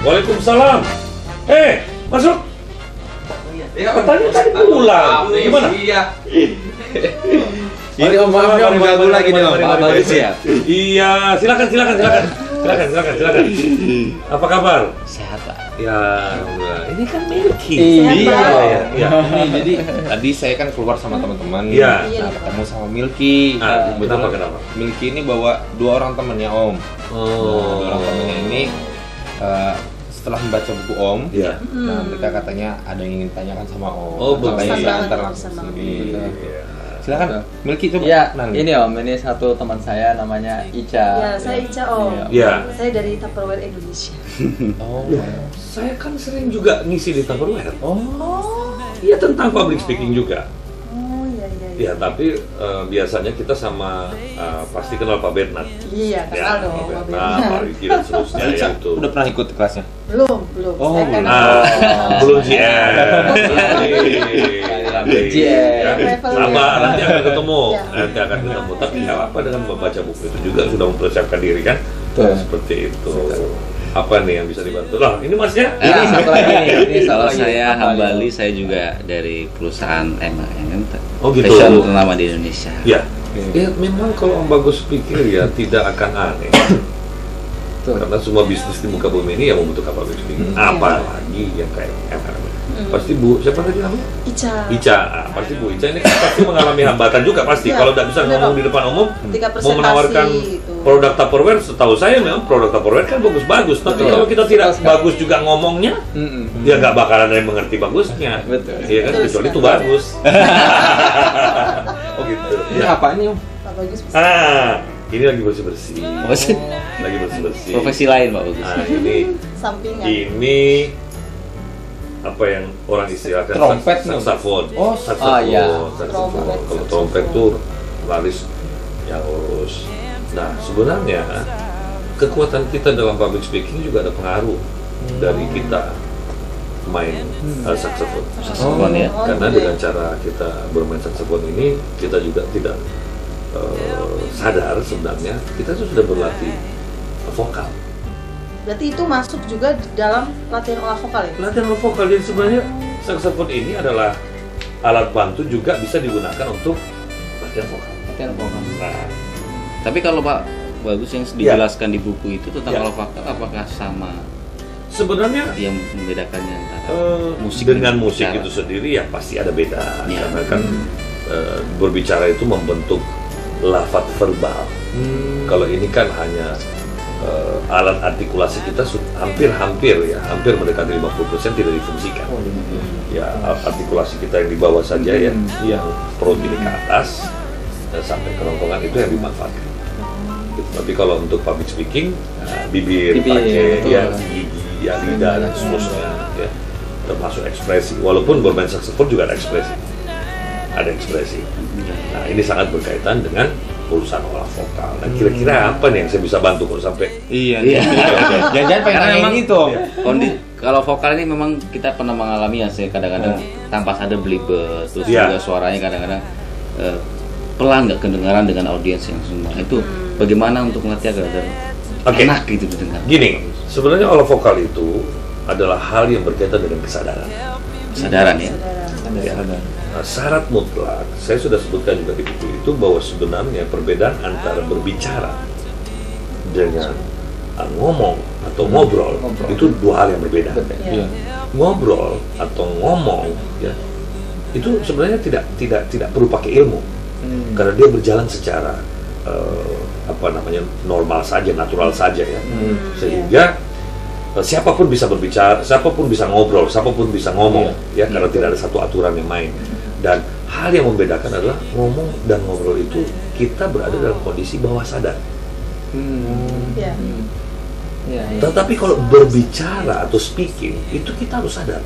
Waalaikumsalam. Masuk. Katanya tadi pulang. Gimana? Iya. Ini Om, maaf Om, ganggu lagi nih Om. Mari. Bagus ya? Iya, silakan. Apa kabar? Sehat Pak. Ya, alhamdulillah. Ini kan Milky. Iya. Iya. Jadi tadi saya kan keluar sama teman-teman. Iya. Nah, ketemu sama Milky. Kenapa? Milky ini bawa 2 orang temannya Om. Oh. 2 orang temannya ini setelah membaca buku Om, Iya. nah mereka katanya ada yang ingin tanyakan sama Om. Oh, makanya bagus. saya antar langsung sini. Silakan, Milky coba. Iya, kenalin. ini Om, ini satu teman saya namanya Ica. Ya, saya Ica Om. Iya. Saya dari Tupperware Indonesia. Oh. Saya kan sering juga ngisi di Tupperware. Oh, Iya, tentang public speaking juga. iya. Ya, tapi biasanya kita sama pasti kenal Pak Bernard. Iya, kenal dong. Pak Pak Bernard, Bernard. Pak Riki dan seterusnya Ica ya itu. udah pernah ikut kelasnya? Belum. Oh, Saya kan Belum GM. GM. Sabar, nanti akan ketemu. Ya. Nanti akan ketemu. Tapi nggak apa dengan membaca buku itu juga sudah mempersiapkan diri kan? Betul. Seperti itu. Apa nih yang bisa dibantu? Lah, ini Masnya? Ini satu lagi nih. Ini satu Kalau lagi. saya Apa Hambali, nih? saya juga dari perusahaan MLM, Oh, gitu. fashion ternama di Indonesia. Ya. Ya, memang kalau Om Bagus pikir ya tidak akan aneh. Betul. Karena semua bisnis di muka bumi ini yang membutuhkan public speaking. Apalagi yang kayak MLM. Pasti Bu, siapa tadi namanya? Ica. Pasti Bu Ica ini kan pasti mengalami hambatan juga pasti. Ya, Kalau tidak bisa benar, ngomong Om. di depan umum, Ketika mau presentasi menawarkan gitu. produk Tupperware, setahu saya memang produk Tupperware kan bagus-bagus. Tapi Betul. kalau kita tidak Betul sekali. bagus juga ngomongnya, Mm-mm. ya nggak bakalan ada yang mengerti bagusnya. Betul. Iya kan, Betul kecuali itu sekali. bagus. Oh gitu. Ini Ya. apa ini Om? Pak Bagus bisa. Ini lagi bersih-bersih. Apa sih? Lagi bersih-bersih. Profesi lain Pak Bagus. Sampingan. Ini apa yang orang istilahkan Trompet nih. saksofon. Oh, saksofon. iya. Saksofon. Trompet. Kalau trompet tuh laris yang lurus. Nah, sebenarnya kekuatan kita dalam public speaking juga ada pengaruh dari kita main saksofon. Saksofon ya. Karena gitu dengan cara kita bermain saksofon ini, kita juga tidak sadar sebenarnya kita tuh sudah berlatih vokal. Berarti itu masuk juga di dalam latihan olah vokal ya? Latihan olah vokal, jadi sebenarnya saksofon ini adalah alat bantu juga bisa digunakan untuk latihan vokal. Latihan vokal. Nah, Tapi kalau Pak Bagus yang dijelaskan di buku itu tentang Ya. olah vokal, apakah sama sebenarnya yang membedakannya antara musik dengan dan musik bicara? itu sendiri ya pasti ada beda. Ya. Karena kan berbicara itu membentuk lafaz verbal. Kalau ini kan hanya alat artikulasi kita hampir mendekati 50% tidak difungsikan. Ya, artikulasi kita yang di bawah saja ya, yang perut ini ke atas sampai kerongkongan itu yang dimanfaatkan. Gitu. Tapi kalau untuk public speaking, bibir pakai betul. ya, gigi, ya, lidah dan seterusnya, ya, termasuk ekspresi. Walaupun bermain saksofon juga ada ekspresi. Nah, ini sangat berkaitan dengan urusan olah vokal. Nah, kira-kira apa nih yang saya bisa bantu kalau sampai? Iya. Iya. Jangan-jangan pengen Karena nanyain memang- itu Om. Kalau vokal ini memang kita pernah mengalami ya, saya kadang-kadang tanpa sadar belibet, terus Ya. juga suaranya kadang-kadang pelan, nggak kedengaran dengan audiens yang semua. Itu bagaimana untuk melatih agar Oke. enak gitu didengar? Gini, sebenarnya olah vokal itu adalah hal yang berkaitan dengan kesadaran. Kesadaran ya. Ya. Nah, syarat mutlak, saya sudah sebutkan juga di buku itu bahwa sebenarnya perbedaan antara berbicara dengan ngomong atau ngobrol itu dua hal yang berbeda. Iya. Ngobrol atau ngomong ya itu sebenarnya tidak perlu pakai ilmu karena dia berjalan secara normal saja, natural saja ya. Sehingga siapapun bisa berbicara, siapapun bisa ngobrol, siapapun bisa ngomong ya karena tidak ada satu aturan yang main. Dan hal yang membedakan adalah ngomong dan ngobrol itu kita berada dalam kondisi bawah sadar. Iya. Iya. Tetapi kalau berbicara atau speaking itu kita harus sadar.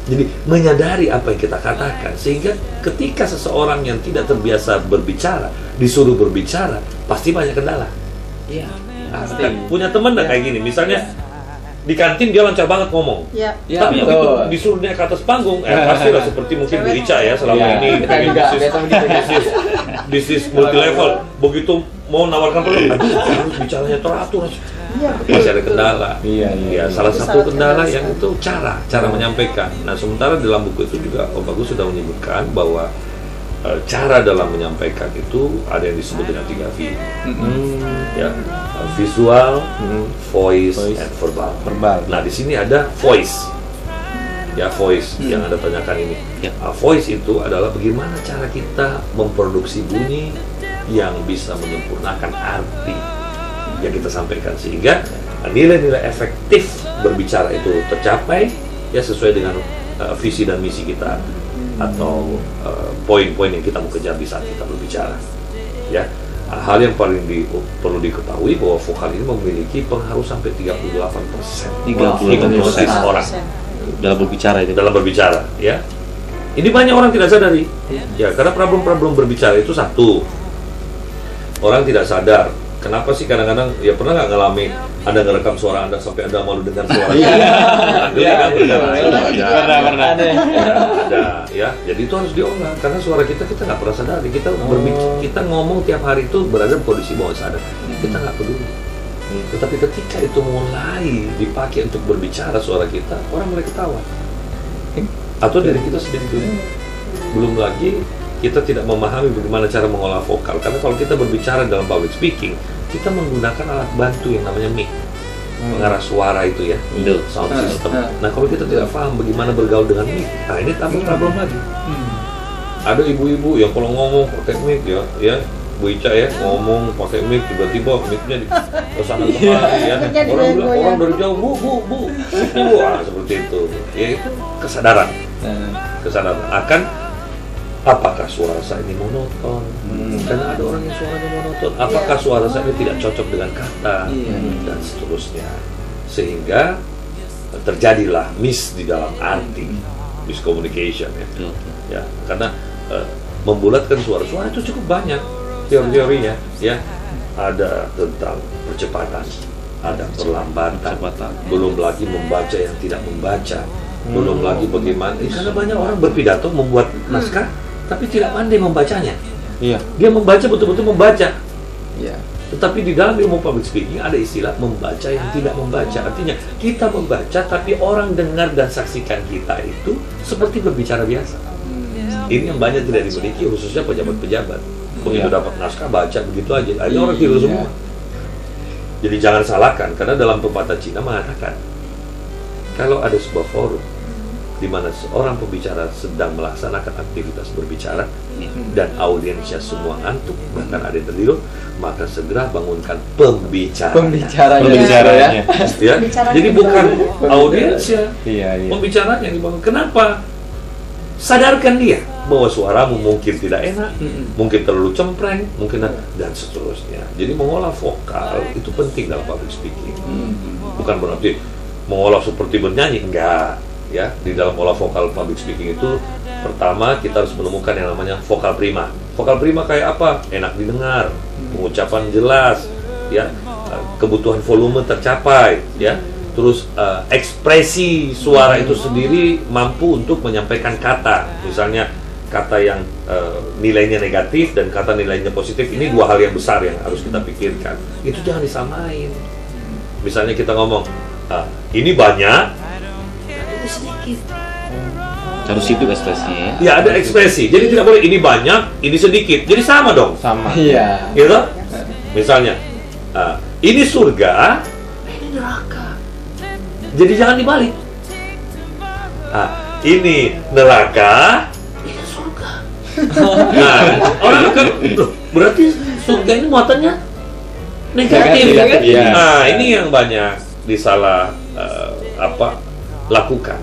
Jadi menyadari apa yang kita katakan sehingga ketika seseorang yang tidak terbiasa berbicara disuruh berbicara pasti banyak kendala. Iya. Pasti. Punya teman nggak kayak gini, misalnya di kantin dia lancar banget ngomong. Iya. Ya, Tapi betul. begitu disuruh naik ke atas panggung, pastilah seperti mungkin Bu Ica ya selama Iya, ini kita juga biasa begitu. bisnis multi level. Begitu mau nawarkan produk, aduh harus bicaranya teratur. Iya, betul, masih ada betul. kendala. Iya. Ya, salah Itu satu salah kendala kendala yang sih. itu cara menyampaikan. Nah, sementara dalam buku itu juga Om Bagus sudah menyebutkan bahwa cara dalam menyampaikan itu ada yang disebut dengan 3V. Ya, visual, voice, Voice. and verbal. Verbal. Nah, di sini ada voice. Ya, voice yang Anda tanyakan ini. Ya. Voice itu adalah bagaimana cara kita memproduksi bunyi yang bisa menyempurnakan arti yang kita sampaikan, sehingga nilai-nilai efektif berbicara itu tercapai ya sesuai dengan visi dan misi kita atau poin-poin yang kita mau kejar di saat kita berbicara. Ya, hal yang paling perlu diketahui bahwa vokal ini memiliki pengaruh sampai 38% 38% orang dalam berbicara itu. dalam berbicara. Ya, ini banyak orang tidak sadari. Ya, karena problem-problem berbicara itu satu, orang tidak sadar. Kenapa sih kadang-kadang ya pernah nggak ngalami Anda ngerekam suara Anda sampai Anda malu dengar suara Anda? Pernah. Ada ya. Jadi itu harus diolah karena suara kita nggak pernah sadari. Kita kita ngomong tiap hari itu berada dalam kondisi bawah sadar. Kita nggak peduli. Tetapi ketika itu mulai dipakai untuk berbicara suara kita, orang mulai ketawa. Atau dari kita sendiri dulu. Belum lagi kita tidak memahami bagaimana cara mengolah vokal, karena kalau kita berbicara dalam public speaking, kita menggunakan alat bantu yang namanya mic, pengarah suara itu ya, sound system. Nah, kalau kita tidak paham bagaimana bergaul dengan mic, nah ini tambah problem lagi. Ada ibu-ibu yang kalau ngomong pakai mic ya Bu Ica ya, ngomong pakai mic, tiba-tiba mic-nya di kesana kemari ya. Orang dari jauh, bu, wah seperti itu. Ya itu kesadaran akan apakah suara saya ini monoton? Karena ada orang yang suaranya monoton. Apakah suara saya ini tidak cocok dengan kata dan seterusnya, sehingga terjadilah miss di dalam arti, miscommunication ya. Ya, karena membulatkan suara itu cukup banyak teori-teorinya ya. Ada tentang percepatan, ada perlambatan, belum lagi membaca yang tidak membaca, belum lagi bagaimana. Karena banyak orang berpidato membuat naskah tapi tidak pandai membacanya. Iya. Dia membaca betul-betul membaca. Iya. Tetapi di dalam ilmu public speaking ada istilah membaca yang tidak membaca. Artinya kita membaca tapi orang dengar dan saksikan kita itu seperti berbicara biasa. Ini yang banyak tidak dimiliki, khususnya pejabat-pejabat. Begitu dapat naskah baca begitu aja. Akhirnya orang tidur semua. Jadi jangan salahkan, karena dalam pepatah Cina mengatakan kalau ada sebuah forum di mana seorang pembicara sedang melaksanakan aktivitas berbicara dan audiensnya semua ngantuk, bahkan ada yang tertidur, maka segera bangunkan Pembicaranya. ya. Jadi bukan audiensnya, Iya. pembicaranya yang dibangun. Kenapa? Sadarkan dia bahwa suaramu mungkin tidak enak, mungkin terlalu cempreng, mungkin dan seterusnya. Jadi mengolah vokal itu penting dalam public speaking. Bukan berarti mengolah seperti bernyanyi, enggak. Ya, di dalam olah vokal public speaking itu pertama kita harus menemukan yang namanya vokal prima. Vokal prima kayak apa? Enak didengar, pengucapan jelas, ya, kebutuhan volume tercapai, ya. Terus ekspresi suara itu sendiri mampu untuk menyampaikan kata. Misalnya kata yang nilainya negatif dan kata nilainya positif, ini dua hal yang besar yang harus kita pikirkan. Itu jangan disamain. Misalnya kita ngomong, ini banyak, sedikit. Harus itu ekspresinya. Ya, ada ekspresi. Jadi tidak boleh ini banyak, ini sedikit. Jadi sama dong. Sama. Iya. Gitu? Misalnya, ini surga, ini neraka. Jadi jangan dibalik. Ini neraka, ini surga. Nah, orang akan, loh, berarti surga ini muatannya negatif. Negatif, iya. Nah, ini yang banyak disalah lakukan.